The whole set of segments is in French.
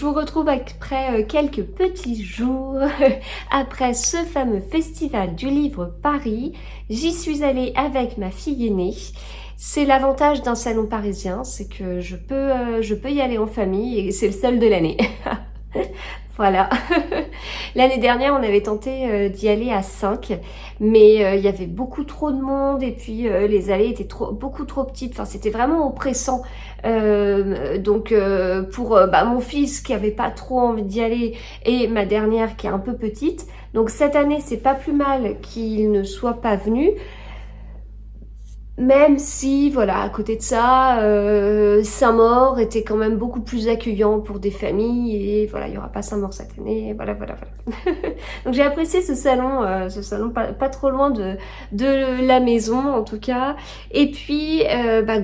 je vous retrouve après quelques petits jours, après ce fameux festival du livre Paris. J'y suis allée avec ma fille aînée. C'est l'avantage d'un salon parisien, c'est que je peux y aller en famille et c'est le seul de l'année. Voilà. L'année dernière, on avait tenté d'y aller à 5, mais il y avait beaucoup trop de monde et puis les allées étaient beaucoup trop petites. Enfin, c'était vraiment oppressant. Donc, pour mon fils qui avait pas trop envie d'y aller et ma dernière qui est un peu petite. Donc, cette année, c'est pas plus mal qu'il ne soit pas venu. Même si, voilà, à côté de ça, Saint-Maur était quand même beaucoup plus accueillant pour des familles et voilà, il n'y aura pas Saint-Maur cette année, voilà. Donc j'ai apprécié ce salon pas trop loin de la maison en tout cas. Et puis,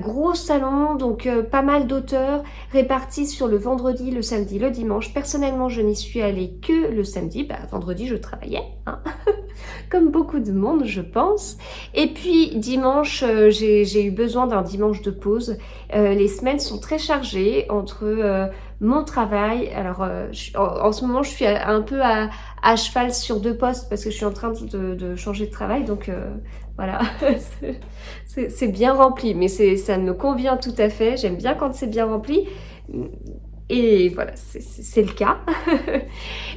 gros salon, donc pas mal d'auteurs répartis sur le vendredi, le samedi, le dimanche. Personnellement, je n'y suis allée que le samedi, vendredi je travaillais, hein. Comme beaucoup de monde, je pense. Et puis dimanche, j'ai eu besoin d'un dimanche de pause. Les semaines sont très chargées entre mon travail. Alors, en ce moment, je suis un peu à cheval sur 2 postes parce que je suis en train de changer de travail. Donc, voilà, c'est bien rempli. Mais ça me convient tout à fait. J'aime bien quand c'est bien rempli. Et voilà, c'est le cas.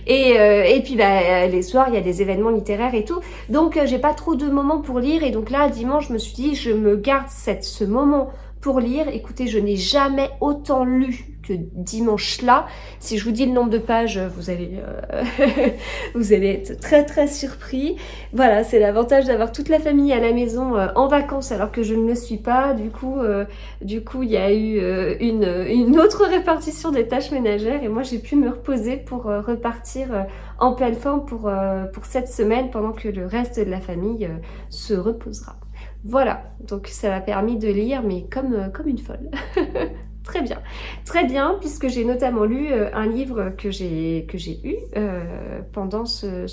Et puis les soirs, il y a des événements littéraires et tout. Donc j'ai pas trop de moments pour lire. Et donc là, dimanche, je me suis dit, je me garde ce moment pour lire. Écoutez, je n'ai jamais autant lu que dimanche là. Si je vous dis le nombre de pages, vous allez être très très surpris. Voilà, c'est l'avantage d'avoir toute la famille à la maison en vacances alors que je ne le suis pas. Du coup, il y a eu une autre répartition des tâches ménagères et moi j'ai pu me reposer pour repartir en pleine forme pour cette semaine pendant que le reste de la famille se reposera. Voilà, donc ça m'a permis de lire, mais comme une folle. Très bien, puisque j'ai notamment lu un livre que j'ai eu pendant ce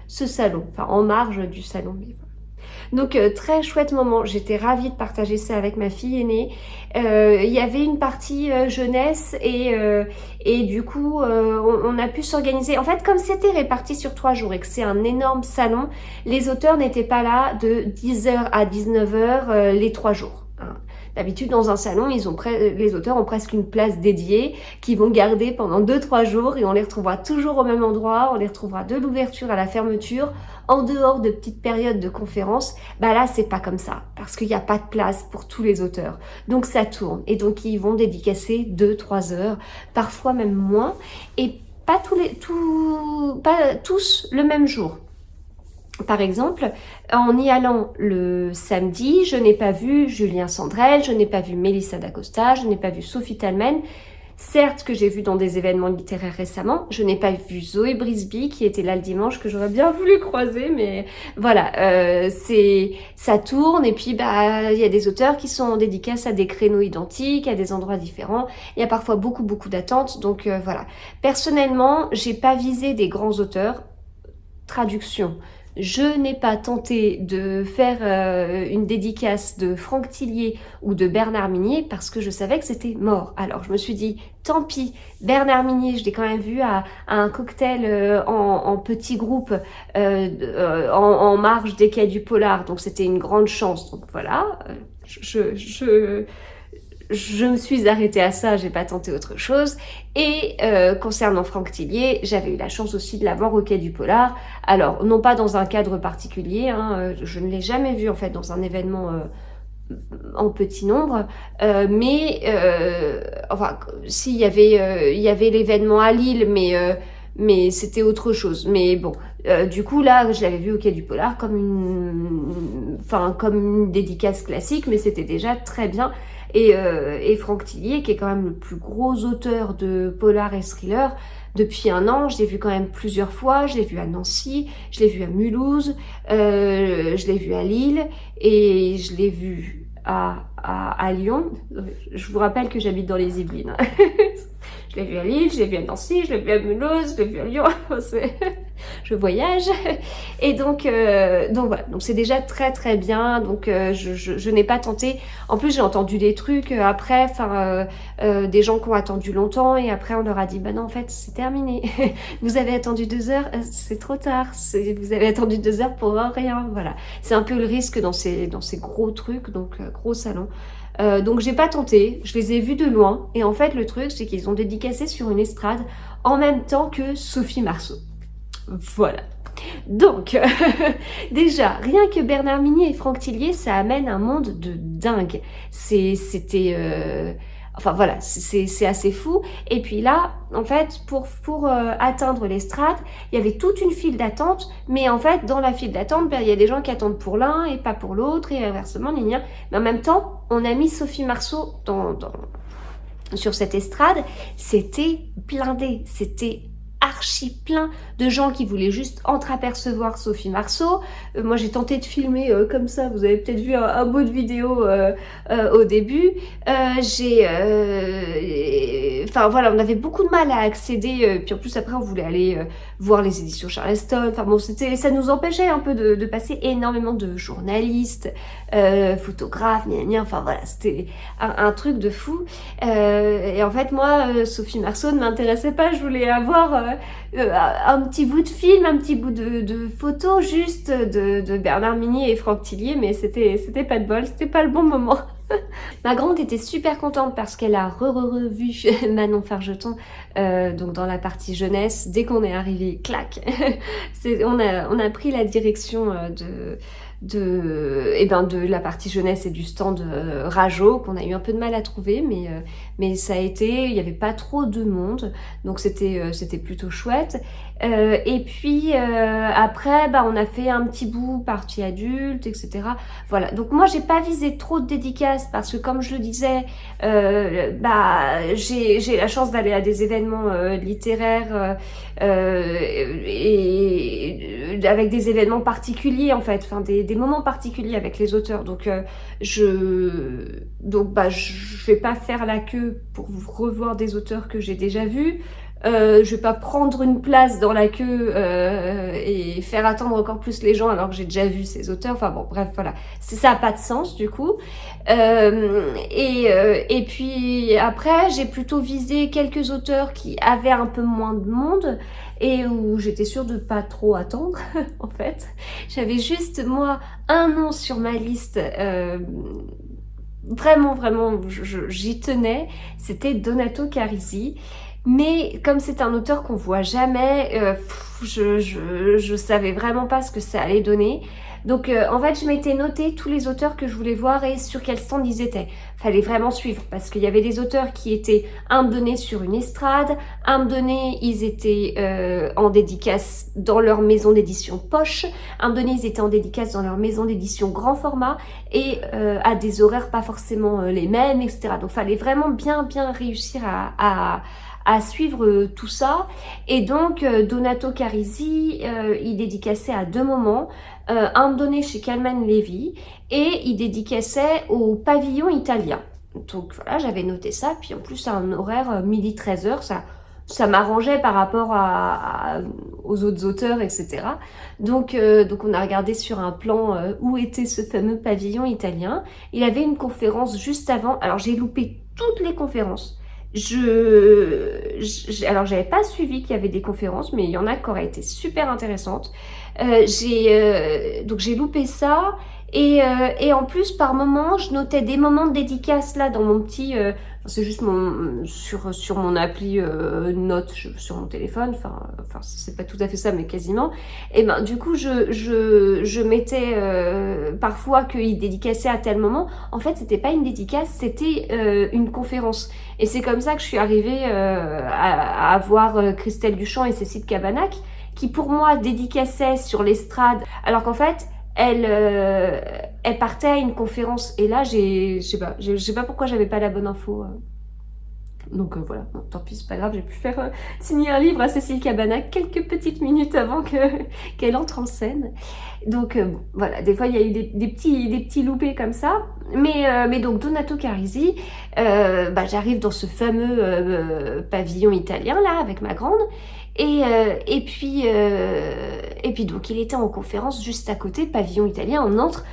salon, enfin en marge du salon livre. Donc très chouette moment, j'étais ravie de partager ça avec ma fille aînée. Il y avait une partie jeunesse et du coup on a pu s'organiser. En fait, comme c'était réparti sur 3 jours et que c'est un énorme salon, les auteurs n'étaient pas là de 10h à 19h les 3 jours. Hein. D'habitude, dans un salon, les auteurs ont presque une place dédiée qu'ils vont garder pendant 2-3 jours et on les retrouvera toujours au même endroit, on les retrouvera de l'ouverture à la fermeture, en dehors de petites périodes de conférences. Là, c'est pas comme ça, parce qu'il n'y a pas de place pour tous les auteurs. Donc ça tourne, et donc ils vont dédicacer 2-3 heures, parfois même moins, et pas tous le même jour. Par exemple, en y allant le samedi, je n'ai pas vu Julien Sandrel, je n'ai pas vu Mélissa d'Acosta, je n'ai pas vu Sophie Talmen. Certes que j'ai vu dans des événements littéraires récemment, je n'ai pas vu Zoé Brisby qui était là le dimanche, que j'aurais bien voulu croiser, mais voilà, ça tourne et puis il y a des auteurs qui sont en dédicace à des créneaux identiques, à des endroits différents. Il y a parfois beaucoup d'attentes, donc voilà. Personnellement, j'ai pas visé des grands auteurs. Traduction. Je n'ai pas tenté de faire une dédicace de Franck Tillier ou de Bernard Minier parce que je savais que c'était mort. Alors je me suis dit, tant pis, Bernard Minier, je l'ai quand même vu à un cocktail en petit groupe en marge des quais du Polar, donc c'était une grande chance. Donc voilà, je me suis arrêtée à ça, j'ai pas tenté autre chose. Et concernant Franck Tillier, j'avais eu la chance aussi de l'avoir au quai du Polar. Alors, non pas dans un cadre particulier, hein, je ne l'ai jamais vu en fait dans un événement en petit nombre, mais s'il y avait l'événement à Lille, mais c'était autre chose. Mais bon, du coup là, je l'avais vu au quai du Polar comme une dédicace classique, mais c'était déjà très bien. Et Franck Tillier, qui est quand même le plus gros auteur de polar et thriller, depuis 1 an, je l'ai vu quand même plusieurs fois. Je l'ai vu à Nancy, je l'ai vu à Mulhouse, je l'ai vu à Lille et je l'ai vu à Lyon. Je vous rappelle que j'habite dans les Yvelines. Je l'ai vu à Lille, je l'ai vu à Nancy, je l'ai vu à Mulhouse, je l'ai vu à Lyon. Je voyage. Et donc voilà. Donc c'est déjà très très bien. Donc je n'ai pas tenté. En plus, j'ai entendu des trucs après, des gens qui ont attendu longtemps et après on leur a dit, bah non, en fait, c'est terminé. Vous avez attendu 2 heures, c'est trop tard. Vous avez attendu 2 heures pour rien. Voilà. C'est un peu le risque dans ces gros trucs, donc gros salons. Donc j'ai pas tenté, je les ai vus de loin. Et en fait, le truc, c'est qu'ils ont dédicacé sur une estrade en même temps que Sophie Marceau. Voilà. Donc, déjà, rien que Bernard Mignot et Franck Tillier, ça amène un monde de dingue. C'était... Enfin voilà, c'est assez fou. Et puis là, en fait, pour atteindre l'estrade, il y avait toute une file d'attente. Mais en fait, dans la file d'attente, ben, il y a des gens qui attendent pour l'un et pas pour l'autre, et inversement, gna gna. Mais en même temps, on a mis Sophie Marceau sur cette estrade. C'était blindé, c'était archi plein de gens qui voulaient juste entreapercevoir Sophie Marceau. Moi j'ai tenté de filmer comme ça, vous avez peut-être vu un bout de vidéo au début. Enfin voilà, on avait beaucoup de mal à accéder, puis en plus après on voulait aller voir les éditions Charleston. Enfin bon, ça nous empêchait un peu de passer. Énormément de journalistes, photographes, enfin voilà, c'était un truc de fou. Et en fait moi, Sophie Marceau ne m'intéressait pas, je voulais avoir un petit bout de film, un petit bout de photo juste de Bernard Mignot et Franck Tillier, mais c'était pas de bol, c'était pas le bon moment. Ma grande était super contente parce qu'elle a revu Manon Fargeton, donc dans la partie jeunesse. Dès qu'on est arrivé, clac, on a pris la direction de la partie jeunesse et du stand Rajo, qu'on a eu un peu de mal à trouver, mais ça a été, il n'y avait pas trop de monde, donc c'était plutôt chouette. Et puis après, bah, on a fait un petit bout partie adulte, etc. Voilà, donc moi j'ai pas visé trop de dédicaces parce que comme je le disais, bah j'ai la chance d'aller à des événements littéraires et avec des événements particuliers en fait, enfin des moments particuliers avec les auteurs. Donc je vais pas faire la queue pour revoir des auteurs que j'ai déjà vus. Je vais pas prendre une place dans la queue et faire attendre encore plus les gens alors que j'ai déjà vu ces auteurs. Enfin bon, bref, voilà. Ça a pas de sens du coup. Et puis après, j'ai plutôt visé quelques auteurs qui avaient un peu moins de monde et où j'étais sûre de pas trop attendre en fait. J'avais juste moi un nom sur ma liste. Vraiment, j'y tenais. C'était Donato Carisi. Mais comme c'est un auteur qu'on voit jamais, je savais vraiment pas ce que ça allait donner. Donc en fait, je m'étais noté tous les auteurs que je voulais voir et sur quel stand ils étaient. Fallait vraiment suivre parce qu'il y avait des auteurs qui étaient un me donné sur une estrade, un me donné ils étaient en dédicace dans leur maison d'édition poche, un me donné ils étaient en dédicace dans leur maison d'édition grand format et à des horaires pas forcément les mêmes, etc. Donc fallait vraiment bien réussir à suivre tout ça. Et donc Donato Carisi, il dédicaçait à 2 moments, un donné chez Calman Levy et il dédicaçait au pavillon italien. Donc voilà, j'avais noté ça, puis en plus à un horaire midi 13h, ça m'arrangeait par rapport aux autres auteurs, etc. Donc on a regardé sur un plan où était ce fameux pavillon italien. Il avait une conférence juste avant, alors j'ai loupé toutes les conférences. Alors j'avais pas suivi qu'il y avait des conférences, mais il y en a qui auraient été super intéressantes. Donc j'ai loupé ça et en plus par moment je notais des moments de dédicace là dans mon petit c'est juste sur mon appli notes sur mon téléphone, enfin c'est pas tout à fait ça mais quasiment. Et ben du coup je mettais parfois qu'il dédicaçait à tel moment. En fait c'était pas une dédicace, c'était une conférence. Et c'est comme ça que je suis arrivée à voir Christelle Duchamp et Cécile Cabanac, qui pour moi dédicaçaient sur l'estrade, alors qu'en fait elle partait à une conférence. Et là je sais pas pourquoi j'avais pas la bonne info. Donc voilà, bon, tant pis, c'est pas grave, j'ai pu faire signer un livre à Cécile Cabana quelques petites minutes avant qu'elle entre en scène. Donc bon, voilà, des fois il y a eu des petits loupés comme ça. Mais donc Donato Carisi, j'arrive dans ce fameux pavillon italien là avec ma grande. Et puis donc il était en conférence juste à côté, pavillon italien, on entre,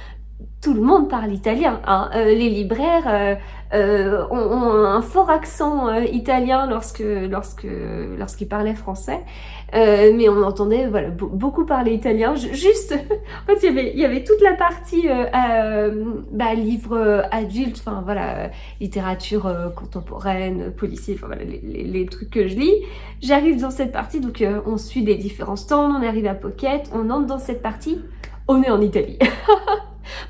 tout le monde parle italien, hein. Les libraires ont un fort accent italien lorsqu'ils parlaient français, mais on entendait voilà beaucoup parler italien. Juste, en fait, il y avait toute la partie livres adultes, enfin voilà, littérature contemporaine, policier, enfin voilà les trucs que je lis. J'arrive dans cette partie, donc on suit les différents stands, on arrive à Pocket, on entre dans cette partie, on est en Italie.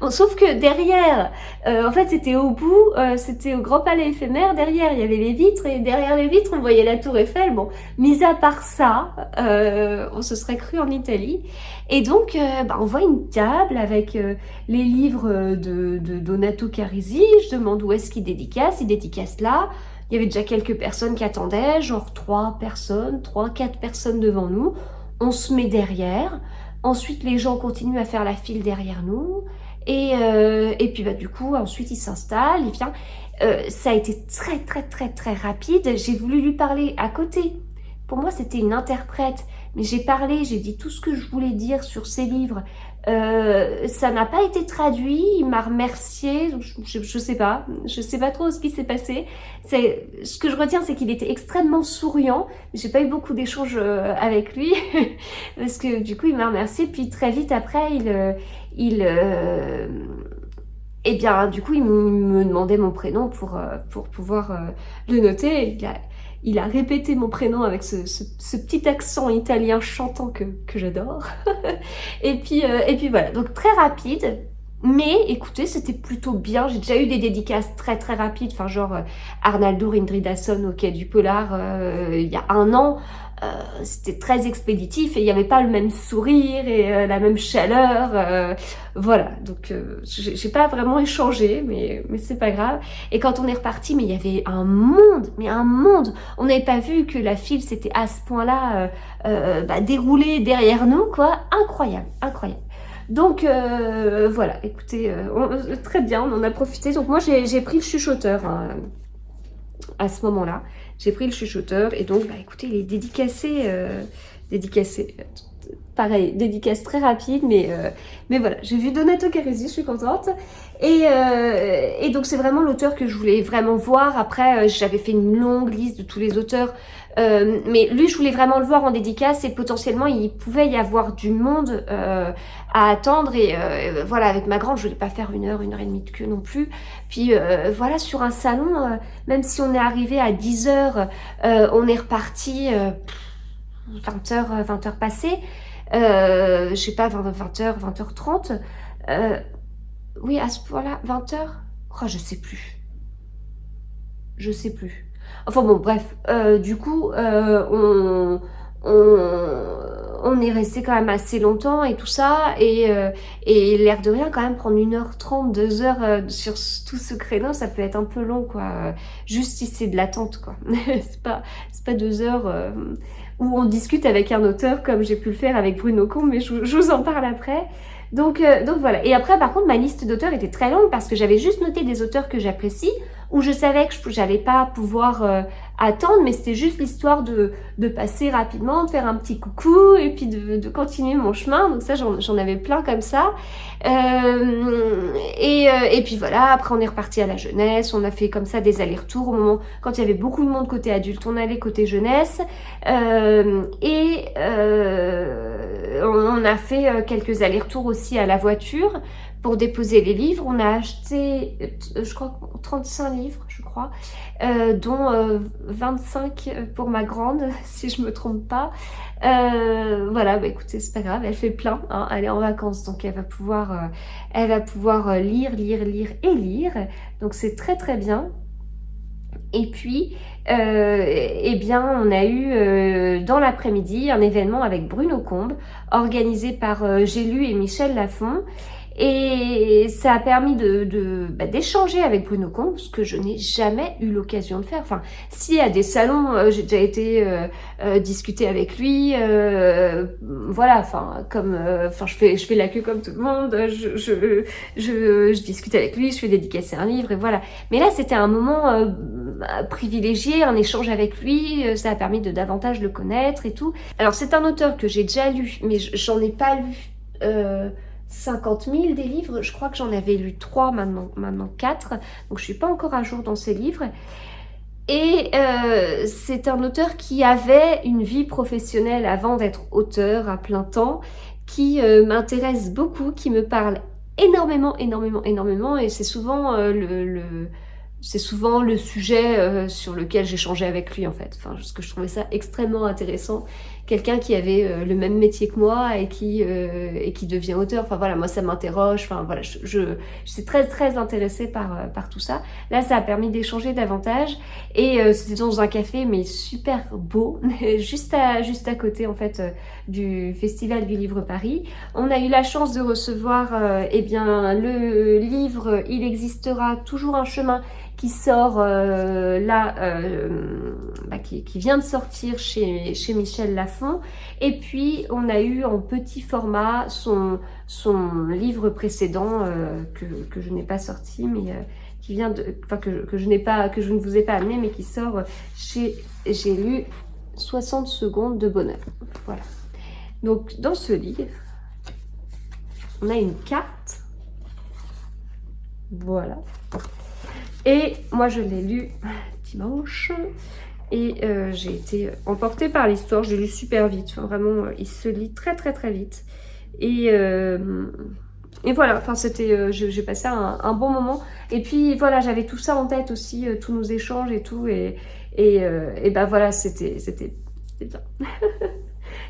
Bon, sauf que derrière, en fait c'était au bout, c'était au Grand Palais éphémère, derrière il y avait les vitres, et derrière les vitres on voyait la Tour Eiffel. Bon, mis à part ça, on se serait cru en Italie. Et donc on voit une table avec les livres de Donato Carisi. Je demande où est-ce qu'il dédicace là. Il y avait déjà quelques personnes qui attendaient, genre 4 personnes devant nous. On se met derrière. Ensuite, les gens continuent à faire la file derrière nous. Et puis du coup, ensuite, il s'installe, il vient. Ça a été très rapide. J'ai voulu lui parler à côté. Pour moi, c'était une interprète. Mais j'ai parlé, j'ai dit tout ce que je voulais dire sur ses livres. Ça n'a pas été traduit, il m'a remercié, je sais pas trop ce qui s'est passé. Ce que je retiens, c'est qu'il était extrêmement souriant, mais j'ai pas eu beaucoup d'échanges avec lui, parce que du coup il m'a remercié, puis très vite après du coup il me demandait mon prénom pour pouvoir le noter. Il a répété mon prénom avec ce petit accent italien chantant que j'adore. et puis voilà, donc très rapide. Mais écoutez, c'était plutôt bien. J'ai déjà eu des dédicaces très rapides, enfin genre Arnaldo Indridason au Quai du Polar il y a 1 an. C'était très expéditif et il n'y avait pas le même sourire et la même chaleur. Voilà, donc j'ai pas vraiment échangé, mais c'est pas grave. Et quand on est reparti, mais il y avait un monde. On n'avait pas vu que la file s'était à ce point-là déroulée derrière nous, quoi. Incroyable. Donc voilà, écoutez, très bien, on en a profité. Donc moi j'ai pris le chuchoteur à ce moment-là. J'ai pris le chuchoteur et donc écoutez, il est dédicacé. Pareil, dédicace très rapide, mais voilà, j'ai vu Donato Carisi, je suis contente. Et donc c'est vraiment l'auteur que je voulais vraiment voir. Après, j'avais fait une longue liste de tous les auteurs, mais lui, je voulais vraiment le voir en dédicace et potentiellement, il pouvait y avoir du monde à attendre. Et voilà, avec ma grande, je voulais pas faire 1 heure, 1 heure et demie de queue non plus. Puis voilà, sur un salon, même si on est arrivé à 10h, on est reparti 20h passées. Je sais pas, 20h, 20h30. Oui, à ce point-là, 20h. Oh, je sais plus. Enfin bon, bref. Du coup, on est resté quand même assez longtemps et tout ça. Et l'air de rien, quand même, prendre 1h30, 2h sur tout ce créneau, ça peut être un peu long, quoi. Juste si c'est de l'attente, quoi. c'est pas 2 heures où on discute avec un auteur comme j'ai pu le faire avec Bruno Combe, mais je vous en parle après. Donc voilà. Et après, par contre, ma liste d'auteurs était très longue parce que j'avais juste noté des auteurs que j'apprécie, où je savais que j'allais pas pouvoir attendre, mais c'était juste l'histoire de passer rapidement, de faire un petit coucou et puis de continuer mon chemin. Donc ça, j'en avais plein comme ça. Et puis voilà, après on est reparti à la jeunesse, on a fait comme ça des allers-retours au moment quand il y avait beaucoup de monde côté adulte, on allait côté jeunesse. On a fait quelques allers-retours aussi à la voiture pour déposer les livres. On a acheté, je crois, 35 livres, je crois, dont 25 pour ma grande, si je me trompe pas. Voilà, écoutez, c'est pas grave, elle fait plein, hein, elle est en vacances, donc elle va pouvoir lire. Donc c'est très bien. Et puis, on a eu dans l'après-midi un événement avec Bruno Combe, organisé par J'ai lu et Michel Lafon. Et ça a permis d'échanger avec Bruno Combe, ce que je n'ai jamais eu l'occasion de faire. Enfin, si à des salons, j'ai déjà été discuter avec lui, voilà, enfin, comme, enfin, je fais la queue comme tout le monde, je discute avec lui, je fais dédicacer un livre, et voilà. Mais là, c'était un moment privilégié, un échange avec lui, ça a permis de davantage le connaître et tout. Alors, c'est un auteur que j'ai déjà lu, mais j'en ai pas lu 50 000 des livres, je crois que j'en avais lu 3, maintenant 4, donc je suis pas encore à jour dans ces livres. Et c'est un auteur qui avait une vie professionnelle avant d'être auteur à plein temps, qui m'intéresse beaucoup, qui me parle énormément, et c'est souvent c'est souvent le sujet sur lequel j'échangeais avec lui en fait. Enfin, parce que je trouvais ça extrêmement intéressant. Quelqu'un qui avait le même métier que moi et qui devient auteur. Enfin voilà, moi ça m'interroge. Enfin voilà, je suis très intéressée par tout ça. Là, ça a permis d'échanger davantage et c'était dans un café mais super beau, juste à côté en fait du Festival du Livre Paris. On a eu la chance de recevoir eh bien le livre Il existera toujours un chemin qui sort qui vient de sortir chez Michel Lafon. Et puis on a eu en petit format son livre précédent que je n'ai pas sorti, mais qui vient de, enfin que je ne vous ai pas amené, mais qui sort chez J'ai lu 60 secondes de bonheur. Voilà. Donc dans ce livre, on a une carte. Voilà. Et moi, je l'ai lu dimanche et j'ai été emportée par l'histoire. Je l'ai lu super vite. Enfin, vraiment, il se lit très vite. Et voilà, enfin, c'était, j'ai passé un bon moment. Et puis, voilà, j'avais tout ça en tête aussi, tous nos échanges et tout. Et ben voilà, c'était bien.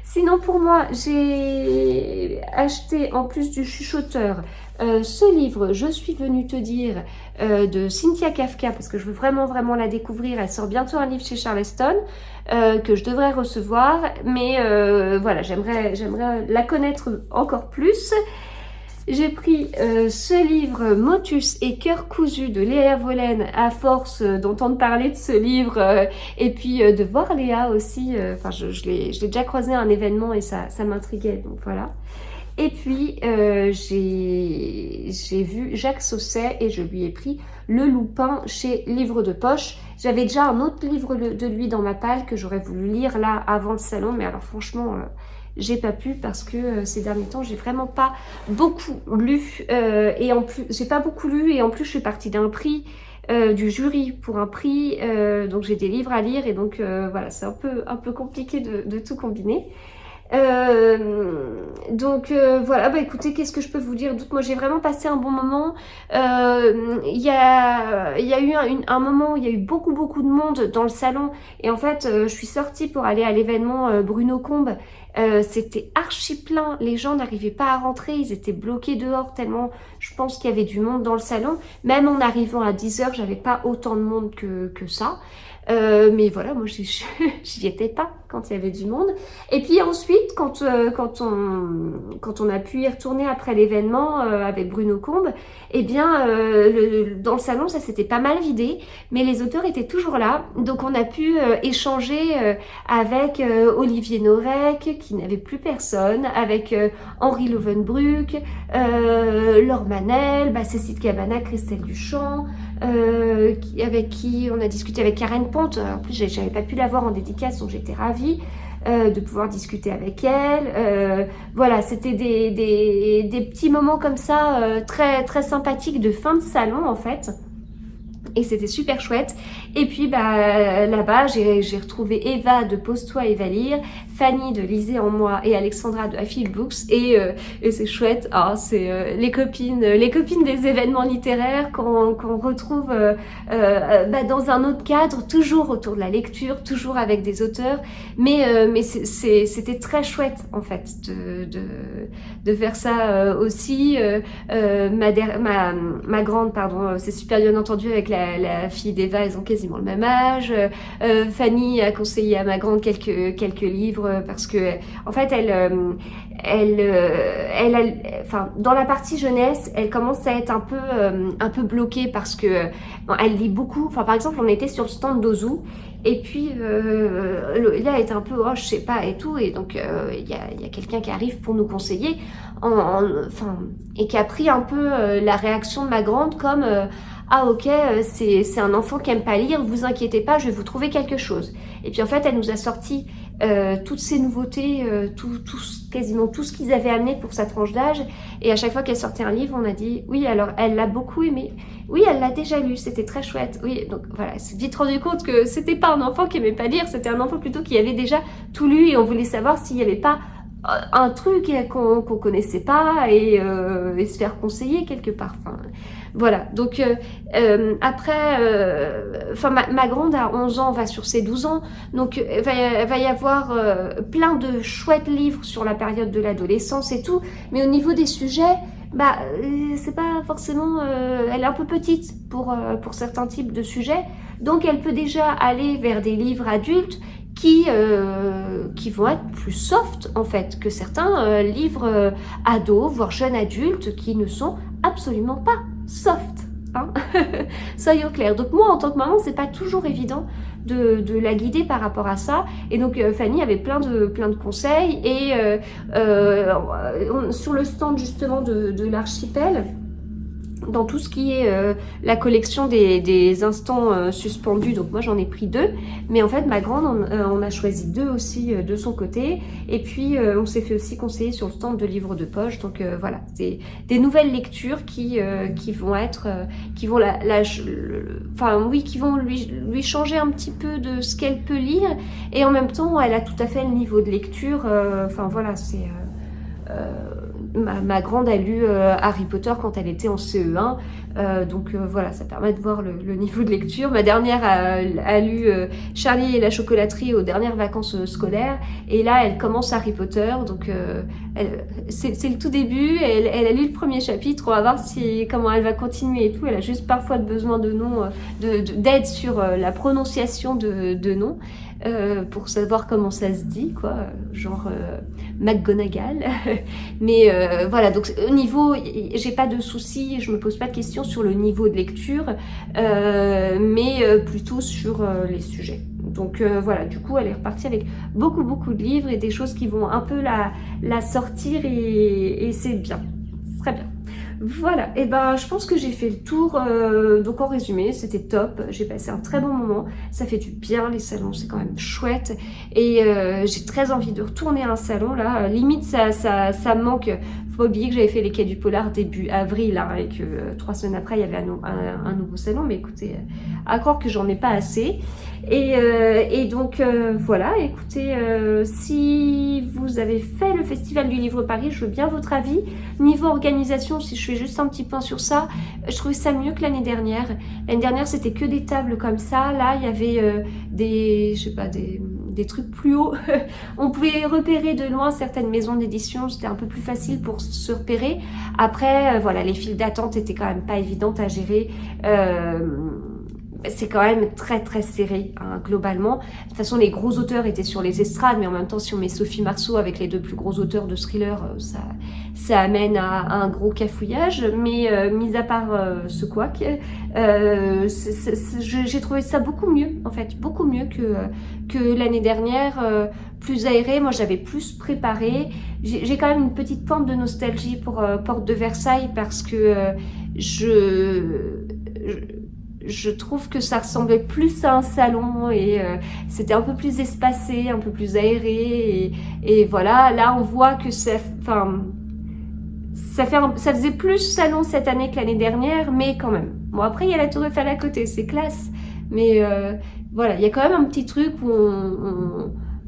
Sinon, pour moi, j'ai acheté, en plus du chuchoteur, ce livre, Je suis venue te dire, de Cynthia Kafka, parce que je veux vraiment la découvrir. Elle sort bientôt un livre chez Charleston, que je devrais recevoir. Mais voilà, j'aimerais la connaître encore plus. J'ai pris ce livre Motus et cœur cousu de Léa Vollen à force d'entendre parler de ce livre et puis de voir Léa aussi. Enfin, je l'ai déjà croisé à un événement et ça m'intriguait, donc voilà. Et puis j'ai vu Jacques Sausset et je lui ai pris Le Loupin chez Livre de Poche. J'avais déjà un autre livre de lui dans ma palle que j'aurais voulu lire là avant le salon, mais alors franchement j'ai pas pu parce que ces derniers temps j'ai vraiment pas beaucoup lu et en plus j'ai pas beaucoup lu et en plus je suis partie d'un prix du jury pour un prix donc j'ai des livres à lire et donc voilà, c'est un peu compliqué de tout combiner. Donc voilà, bah écoutez, qu'est-ce que je peux vous dire d'autre? Moi j'ai vraiment passé un bon moment. Il y a eu un moment où il y a eu beaucoup de monde dans le salon et en fait je suis sortie pour aller à l'événement Bruno Combe. C'était archi plein, les gens n'arrivaient pas à rentrer, ils étaient bloqués dehors tellement je pense qu'il y avait du monde dans le salon. Même en arrivant à 10h, j'avais pas autant de monde que ça. Mais voilà, moi j'y étais pas quand il y avait du monde. Et puis ensuite, quand on a pu y retourner après l'événement avec Bruno Combe, eh bien dans le salon ça s'était pas mal vidé, mais les auteurs étaient toujours là. Donc on a pu échanger avec Olivier Norek qui n'avait plus personne, avec Henri Lovenbruck, Laure Manel, Cécile Cabana, Christelle Duchamp, avec qui on a discuté avec Karen Ponte. En plus j'avais pas pu la voir en dédicace, donc j'étais ravie de pouvoir discuter avec elle. Voilà, c'était des petits moments comme ça très sympathiques de fin de salon en fait. Et c'était super chouette. Et puis là-bas, j'ai retrouvé Eva de Pose-toi et va lire, Fanny de Lisez en moi et Alexandra de Afil Books. Et c'est chouette. C'est les copines des événements littéraires qu'on retrouve dans un autre cadre, toujours autour de la lecture, toujours avec des auteurs. Mais c'était très chouette en fait de faire ça aussi. Ma grande, pardon, c'est super bien entendu avec la fille d'Eva, elles ont quasiment le même âge. Fanny a conseillé à ma grande quelques livres livre parce que en fait enfin dans la partie jeunesse, elle commence à être un peu bloquée parce que bon, elle lit beaucoup. Enfin par exemple, on était sur le stand d'Ozu et puis là elle était un peu oh je sais pas et tout et donc il y a quelqu'un qui arrive pour nous conseiller enfin et qui a pris un peu la réaction de ma grande comme ah ok, c'est un enfant qui aime pas lire, vous inquiétez pas, je vais vous trouver quelque chose. Et puis en fait, elle nous a sorti toutes ces nouveautés, quasiment tout ce qu'ils avaient amené pour sa tranche d'âge. Et à chaque fois qu'elle sortait un livre, on a dit oui, alors elle l'a beaucoup aimé. Oui, elle l'a déjà lu, c'était très chouette. Oui, donc voilà, elle s'est vite rendu compte que c'était pas un enfant qui aimait pas lire, c'était un enfant plutôt qui avait déjà tout lu et on voulait savoir s'il y avait pas un truc qu'on connaissait pas et se faire conseiller quelque part. Enfin, voilà, donc après, enfin ma grande a 11 ans, va sur ses 12 ans, donc va y avoir plein de chouettes livres sur la période de l'adolescence et tout, mais au niveau des sujets, bah c'est pas forcément, elle est un peu petite pour certains types de sujets, donc elle peut déjà aller vers des livres adultes qui vont être plus soft en fait que certains livres ados, voire jeunes adultes qui ne sont absolument pas soft. Hein. Soyons clairs. Donc moi en tant que maman, c'est pas toujours évident de la guider par rapport à ça. Et donc Fanny avait plein de conseils et sur le stand justement de l'archipel, dans tout ce qui est la collection des instants suspendus, donc moi j'en ai pris 2, mais en fait ma grande on a choisi 2 aussi de son côté, et puis on s'est fait aussi conseiller sur le stand de livres de poche, donc voilà, c'est des nouvelles lectures qui vont être, qui vont enfin oui, qui vont lui changer un petit peu de ce qu'elle peut lire, et en même temps elle a tout à fait le niveau de lecture, enfin voilà, c'est... Ma grande a lu Harry Potter quand elle était en CE1, donc voilà, ça permet de voir le niveau de lecture. Ma dernière a lu Charlie et la chocolaterie aux dernières vacances scolaires, et là elle commence Harry Potter, donc c'est le tout début, elle a lu le premier chapitre, on va voir comment elle va continuer et tout. Elle a juste parfois besoin de noms, d'aide sur la prononciation de noms. Pour savoir comment ça se dit, quoi, genre McGonagall. Mais voilà, donc au niveau, j'ai pas de soucis, je me pose pas de questions sur le niveau de lecture, mais plutôt sur les sujets. Donc voilà, du coup, elle est repartie avec beaucoup de livres et des choses qui vont un peu la sortir et c'est bien, c'est très bien. Voilà, et ben je pense que j'ai fait le tour, donc en résumé, c'était top, j'ai passé un très bon moment, ça fait du bien les salons, c'est quand même chouette, et j'ai très envie de retourner à un salon là, limite ça me manque. Faut pas oublier que j'avais fait les Quais du Polar début avril, hein, et que 3 semaines après il y avait un nouveau salon, mais écoutez, à croire que j'en ai pas assez. Et donc voilà, écoutez, si vous avez fait le Festival du Livre Paris, je veux bien votre avis. Niveau organisation, si je fais juste un petit point sur ça, je trouvais ça mieux que l'année dernière. L'année dernière, c'était que des tables comme ça. Là, il y avait des trucs plus hauts. On pouvait repérer de loin certaines maisons d'édition, c'était un peu plus facile pour se repérer. Après, voilà, les files d'attente étaient quand même pas évidentes à gérer. C'est quand même très serré, hein, globalement. De toute façon, les gros auteurs étaient sur les estrades, mais en même temps, si on met Sophie Marceau avec les 2 plus gros auteurs de thriller, ça amène à un gros cafouillage. Mais mis à part ce couac, j'ai trouvé ça beaucoup mieux, en fait, beaucoup mieux que l'année dernière, plus aéré. Moi, j'avais plus préparé. J'ai quand même une petite pointe de nostalgie pour Porte de Versailles parce que je trouve que ça ressemblait plus à un salon et c'était un peu plus espacé, un peu plus aéré et voilà, là on voit que ça faisait plus salon cette année que l'année dernière, mais quand même. Bon, après il y a la Tour Eiffel à côté, c'est classe, mais voilà, il y a quand même un petit truc où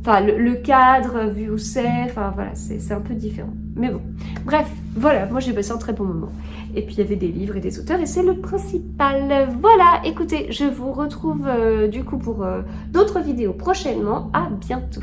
enfin le cadre vu où c'est, enfin voilà, c'est un peu différent. Mais bon, bref, voilà, moi j'ai passé un très bon moment. Et puis il y avait des livres et des auteurs et c'est le principal. Voilà, écoutez, je vous retrouve du coup pour d'autres vidéos prochainement. À bientôt.